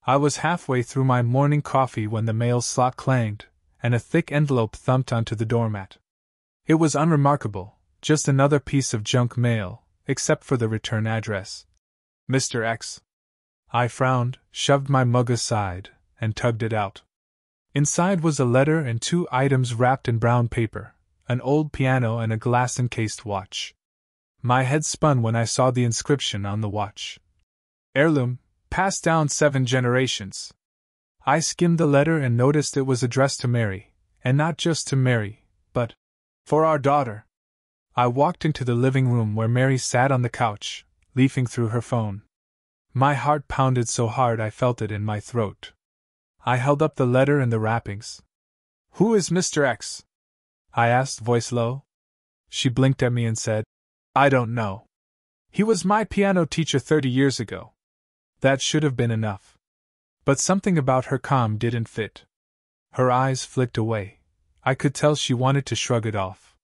I was halfway through my morning coffee when the mail slot clanged, and a thick envelope thumped onto the doormat. It was unremarkable, just another piece of junk mail, except for the return address. Mr. X. I frowned, shoved my mug aside, and tugged it out. Inside was a letter and 2 items wrapped in brown paper, an old piano and a glass-encased watch. My head spun when I saw the inscription on the watch. Heirloom, passed down 7 generations. I skimmed the letter and noticed it was addressed to Mary, and not just to Mary, but for our daughter. I walked into the living room where Mary sat on the couch, leafing through her phone. My heart pounded so hard I felt it in my throat. I held up the letter and the wrappings. "Who is Mr. X?" I asked, voice low. She blinked at me and said, "I don't know. He was my piano teacher 30 years ago." That should have been enough. But something about her calm didn't fit. Her eyes flicked away. I could tell she wanted to shrug it off.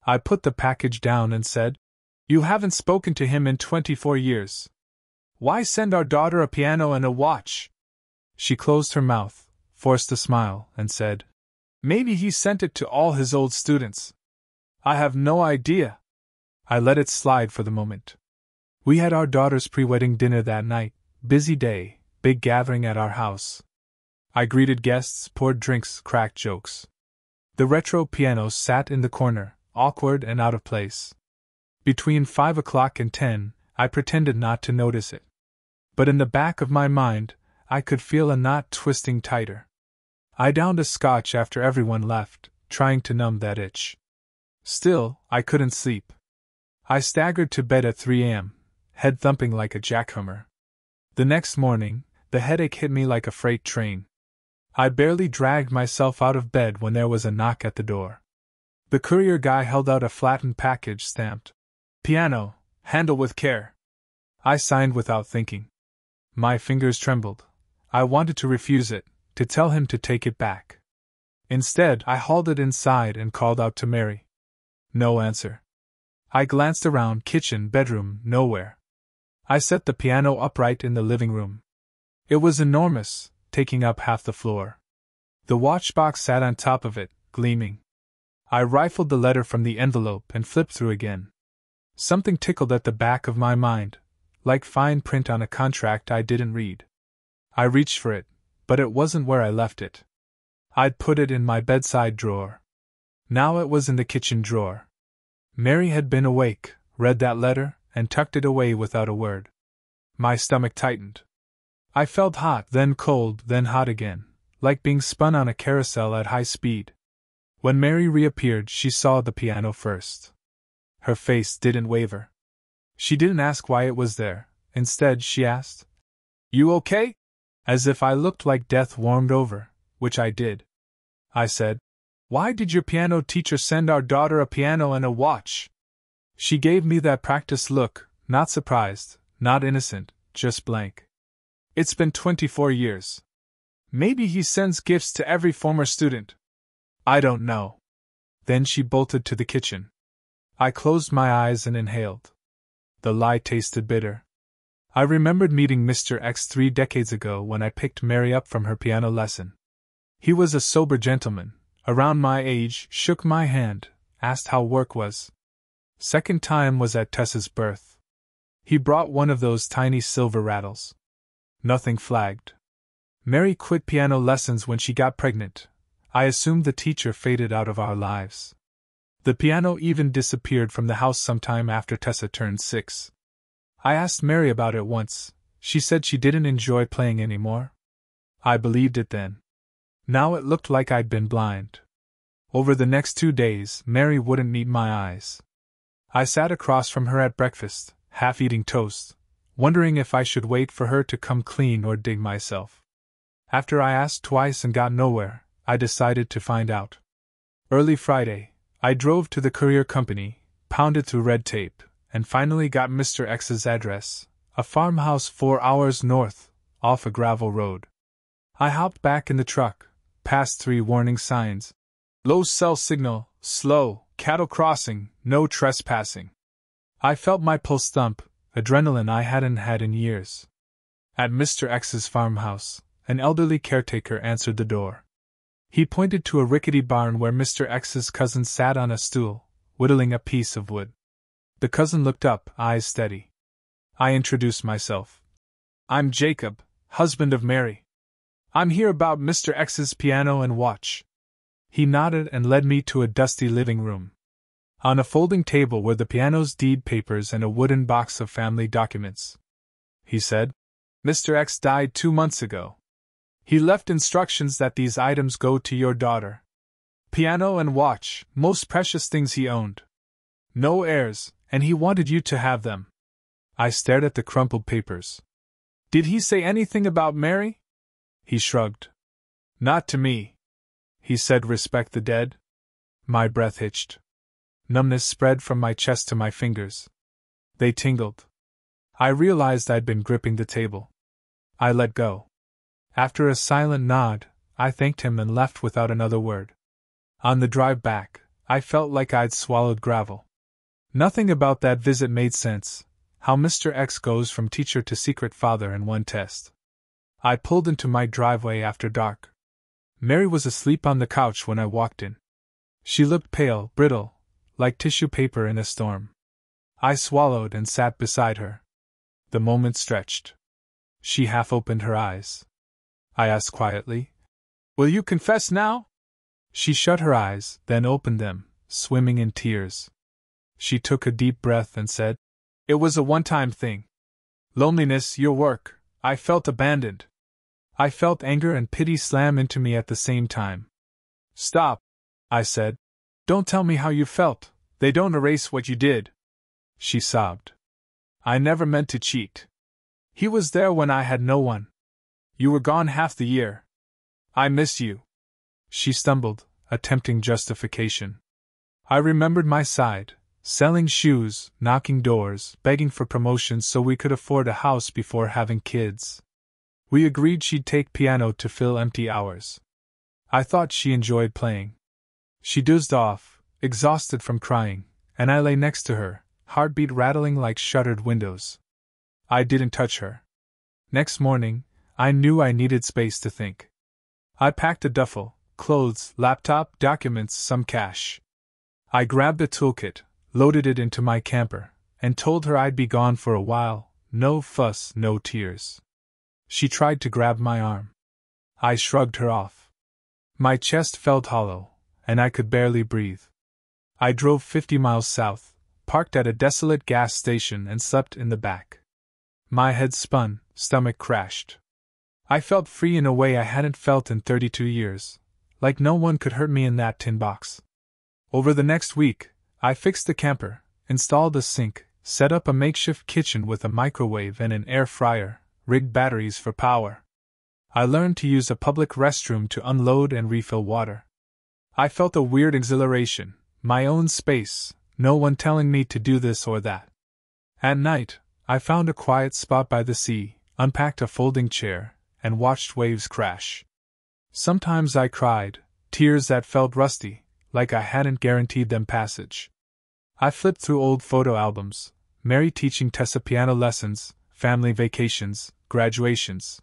I put the package down and said, "You haven't spoken to him in 24 years. Why send our daughter a piano and a watch?" She closed her mouth, forced a smile, and said, "Maybe he sent it to all his old students. I have no idea." I let it slide for the moment. We had our daughter's pre-wedding dinner that night. Busy day, big gathering at our house. I greeted guests, poured drinks, cracked jokes. The retro piano sat in the corner, awkward and out of place. Between 5 o'clock and 10, I pretended not to notice it. But in the back of my mind, I could feel a knot twisting tighter. I downed a scotch after everyone left, trying to numb that itch. Still, I couldn't sleep. I staggered to bed at 3 a.m., head thumping like a jackhammer. The next morning, the headache hit me like a freight train. I barely dragged myself out of bed when there was a knock at the door. The courier guy held out a flattened package stamped, "Piano, handle with care." I signed without thinking. My fingers trembled. I wanted to refuse it, to tell him to take it back. Instead, I hauled it inside and called out to Mary. No answer. I glanced around, kitchen, bedroom, nowhere. I set the piano upright in the living room. It was enormous, taking up half the floor. The watchbox sat on top of it, gleaming. I rifled the letter from the envelope and flipped through again. Something tickled at the back of my mind, like fine print on a contract I didn't read. I reached for it, but it wasn't where I left it. I'd put it in my bedside drawer. Now it was in the kitchen drawer. Mary had been awake, read that letter, and tucked it away without a word. My stomach tightened. I felt hot, then cold, then hot again, like being spun on a carousel at high speed. When Mary reappeared, she saw the piano first. Her face didn't waver. She didn't ask why it was there. Instead, she asked, "You okay?" As if I looked like death warmed over, which I did. I said, "Why did your piano teacher send our daughter a piano and a watch?" She gave me that practiced look, not surprised, not innocent, just blank. "It's been 24 years. Maybe he sends gifts to every former student. I don't know." Then she bolted to the kitchen. I closed my eyes and inhaled. The lie tasted bitter. I remembered meeting Mr. X 3 decades ago when I picked Mary up from her piano lesson. He was a sober gentleman, around my age, shook my hand, asked how work was. Second time was at Tessa's birth. He brought one of those tiny silver rattles. Nothing flagged. Mary quit piano lessons when she got pregnant. I assumed the teacher faded out of our lives. The piano even disappeared from the house sometime after Tessa turned 6. I asked Mary about it once. She said she didn't enjoy playing anymore. I believed it then. Now it looked like I'd been blind. Over the next 2 days, Mary wouldn't meet my eyes. I sat across from her at breakfast, half eating toast, wondering if I should wait for her to come clean or dig myself. After I asked twice and got nowhere, I decided to find out. Early Friday, I drove to the courier company, pounded through red tape, and finally got Mr. X's address, a farmhouse 4 hours north, off a gravel road. I hopped back in the truck, past 3 warning signs. Low cell signal, slow, cattle crossing, no trespassing. I felt my pulse thump, adrenaline I hadn't had in years. At Mr. X's farmhouse, an elderly caretaker answered the door. He pointed to a rickety barn where Mr. X's cousin sat on a stool, whittling a piece of wood. The cousin looked up, eyes steady. I introduced myself. I'm Jacob, husband of Mary. I'm here about Mr. X's piano and watch. He nodded and led me to a dusty living room. On a folding table were the piano's deed papers and a wooden box of family documents. He said, Mr. X died 2 months ago. He left instructions that these items go to your daughter. Piano and watch, most precious things he owned. No heirs, and he wanted you to have them. I stared at the crumpled papers. Did he say anything about Mary? He shrugged. Not to me. He said, respect the dead. My breath hitched. Numbness spread from my chest to my fingers. They tingled. I realized I'd been gripping the table. I let go. After a silent nod, I thanked him and left without another word. On the drive back, I felt like I'd swallowed gravel. Nothing about that visit made sense. How Mr. X goes from teacher to secret father in one test. I pulled into my driveway after dark. Mary was asleep on the couch when I walked in. She looked pale, brittle, like tissue paper in a storm. I swallowed and sat beside her. The moment stretched. She half opened her eyes. I asked quietly, Will you confess now? She shut her eyes, then opened them, swimming in tears. She took a deep breath and said, It was a one-time thing. Loneliness, your work. I felt abandoned. I felt anger and pity slam into me at the same time. Stop, I said. Don't tell me how you felt. They don't erase what you did. She sobbed. I never meant to cheat. He was there when I had no one. You were gone half the year. I miss you. She stumbled, attempting justification. I remembered my side, selling shoes, knocking doors, begging for promotions so we could afford a house before having kids. We agreed she'd take piano to fill empty hours. I thought she enjoyed playing. She dozed off, exhausted from crying, and I lay next to her, heartbeat rattling like shuttered windows. I didn't touch her. Next morning, I knew I needed space to think. I packed a duffel, clothes, laptop, documents, some cash. I grabbed a toolkit, loaded it into my camper, and told her I'd be gone for a while, no fuss, no tears. She tried to grab my arm. I shrugged her off. My chest felt hollow, and I could barely breathe. I drove 50 miles south, parked at a desolate gas station and slept in the back. My head spun, stomach crashed. I felt free in a way I hadn't felt in 32 years, like no one could hurt me in that tin box. Over the next week, I fixed the camper, installed a sink, set up a makeshift kitchen with a microwave and an air fryer, rigged batteries for power. I learned to use a public restroom to unload and refill water. I felt a weird exhilaration, my own space, no one telling me to do this or that. At night, I found a quiet spot by the sea, unpacked a folding chair, and watched waves crash. Sometimes I cried, tears that felt rusty, like I hadn't guaranteed them passage. I flipped through old photo albums, Mary teaching Tessa piano lessons, family vacations, graduations.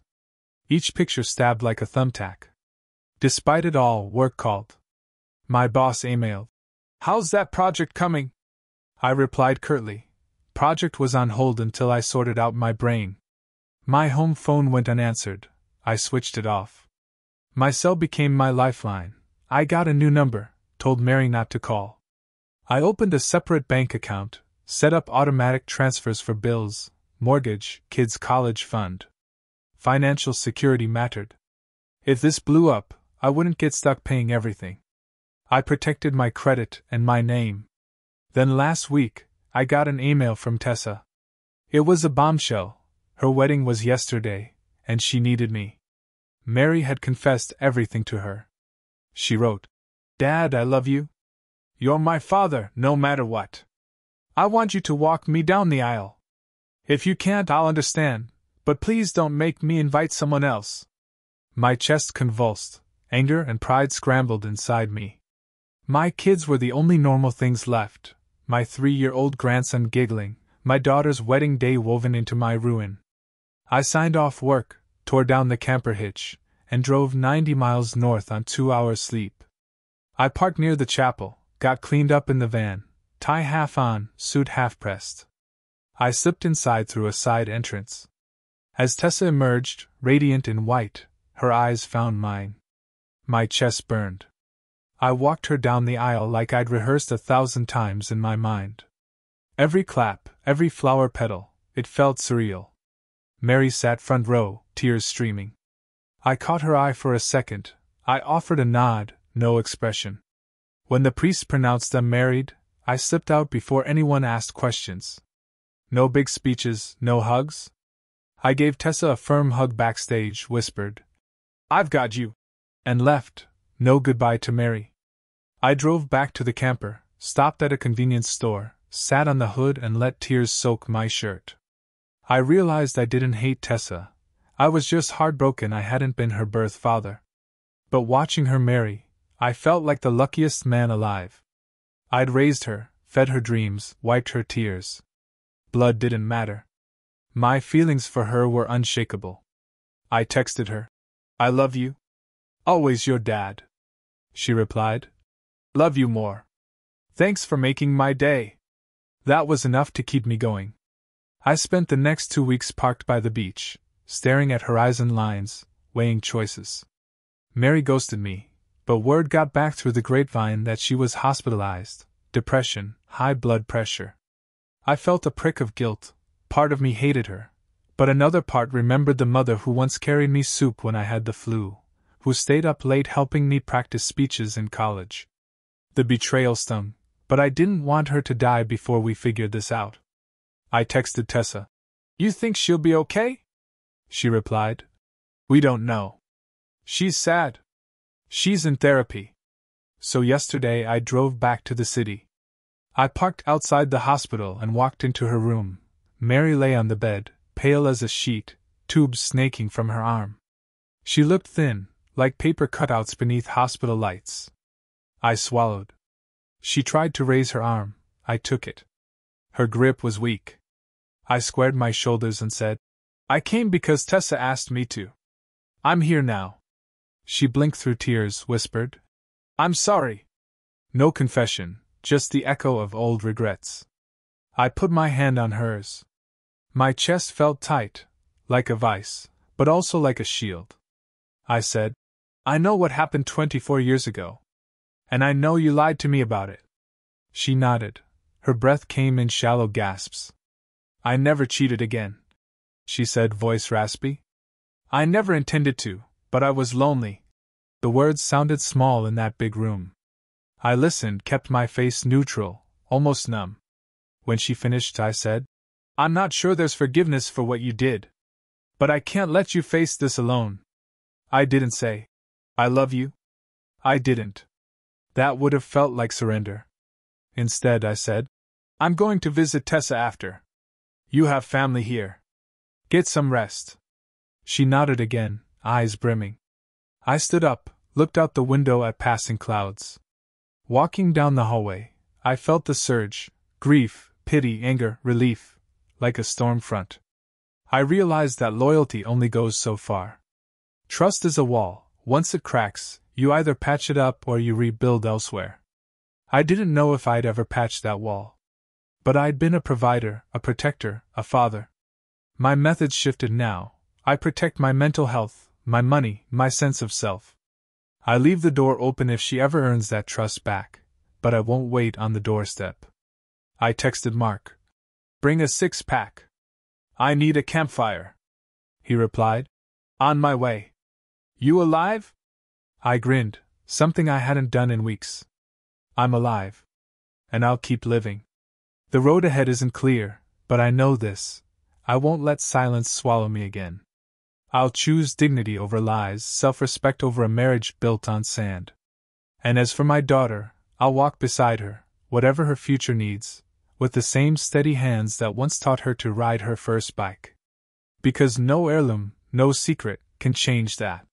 Each picture stabbed like a thumbtack. Despite it all, work called. My boss emailed, "How's that project coming?" I replied curtly. Project was on hold until I sorted out my brain. My home phone went unanswered. I switched it off. My cell became my lifeline. I got a new number, told Mary not to call. I opened a separate bank account, set up automatic transfers for bills, mortgage, kids' college fund. Financial security mattered. If this blew up, I wouldn't get stuck paying everything. I protected my credit and my name. Then last week, I got an email from Tessa. It was a bombshell. Her wedding was yesterday, and she needed me. Mary had confessed everything to her. She wrote, "Dad, I love you. You're my father, no matter what. I want you to walk me down the aisle. If you can't, I'll understand, but please don't make me invite someone else." My chest convulsed, anger and pride scrambled inside me. My kids were the only normal things left, my 3-year-old grandson giggling, my daughter's wedding day woven into my ruin. I signed off work, tore down the camper hitch, and drove 90 miles north on 2 hours sleep. I parked near the chapel, got cleaned up in the van, tie half on, suit half pressed. I slipped inside through a side entrance. As Tessa emerged, radiant in white, her eyes found mine. My chest burned. I walked her down the aisle like I'd rehearsed 1,000 times in my mind. Every clap, every flower petal, it felt surreal. Mary sat front row, tears streaming. I caught her eye for a second. I offered a nod, no expression. When the priest pronounced them married, I slipped out before anyone asked questions. No big speeches, no hugs. I gave Tessa a firm hug backstage, whispered, "I've got you," and left, no goodbye to Mary. I drove back to the camper, stopped at a convenience store, sat on the hood and let tears soak my shirt. I realized I didn't hate Tessa. I was just heartbroken I hadn't been her birth father. But watching her marry, I felt like the luckiest man alive. I'd raised her, fed her dreams, wiped her tears. Blood didn't matter. My feelings for her were unshakable. I texted her, "I love you. Always your dad." She replied, "Love you more. Thanks for making my day." That was enough to keep me going. I spent the next 2 weeks parked by the beach, staring at horizon lines, weighing choices. Mary ghosted me, but word got back through the grapevine that she was hospitalized, depression, high blood pressure. I felt a prick of guilt. Part of me hated her, but another part remembered the mother who once carried me soup when I had the flu, who stayed up late helping me practice speeches in college. The betrayal stung, but I didn't want her to die before we figured this out. I texted Tessa, "You think she'll be okay?" She replied, "We don't know. She's sad. She's in therapy." So yesterday I drove back to the city. I parked outside the hospital and walked into her room. Mary lay on the bed, pale as a sheet, tubes snaking from her arm. She looked thin, like paper cutouts beneath hospital lights. I swallowed. She tried to raise her arm. I took it. Her grip was weak. I squared my shoulders and said, "I came because Tessa asked me to. I'm here now." She blinked through tears, whispered, "I'm sorry." No confession, just the echo of old regrets. I put my hand on hers. My chest felt tight, like a vice, but also like a shield. I said, "I know what happened 24 years ago. And I know you lied to me about it." She nodded. Her breath came in shallow gasps. "I never cheated again," she said, voice raspy. "I never intended to, but I was lonely." The words sounded small in that big room. I listened, kept my face neutral, almost numb. When she finished, I said, "I'm not sure there's forgiveness for what you did. But I can't let you face this alone." I didn't say, "I love you." I didn't. That would have felt like surrender. Instead, I said, "I'm going to visit Tessa after. You have family here. Get some rest." She nodded again, eyes brimming. I stood up, looked out the window at passing clouds. Walking down the hallway, I felt the surge, grief, pity, anger, relief, like a storm front. I realized that loyalty only goes so far. Trust is a wall. Once it cracks, you either patch it up or you rebuild elsewhere. I didn't know if I'd ever patch that wall. But I'd been a provider, a protector, a father. My methods shifted now. I protect my mental health, my money, my sense of self. I leave the door open if she ever earns that trust back, but I won't wait on the doorstep. I texted Mark, "Bring a 6-pack. I need a campfire." He replied, "On my way." "You alive?" I grinned, something I hadn't done in weeks. I'm alive. And I'll keep living. The road ahead isn't clear, but I know this. I won't let silence swallow me again. I'll choose dignity over lies, self-respect over a marriage built on sand. And as for my daughter, I'll walk beside her, whatever her future needs, with the same steady hands that once taught her to ride her first bike. Because no heirloom, no secret, can change that.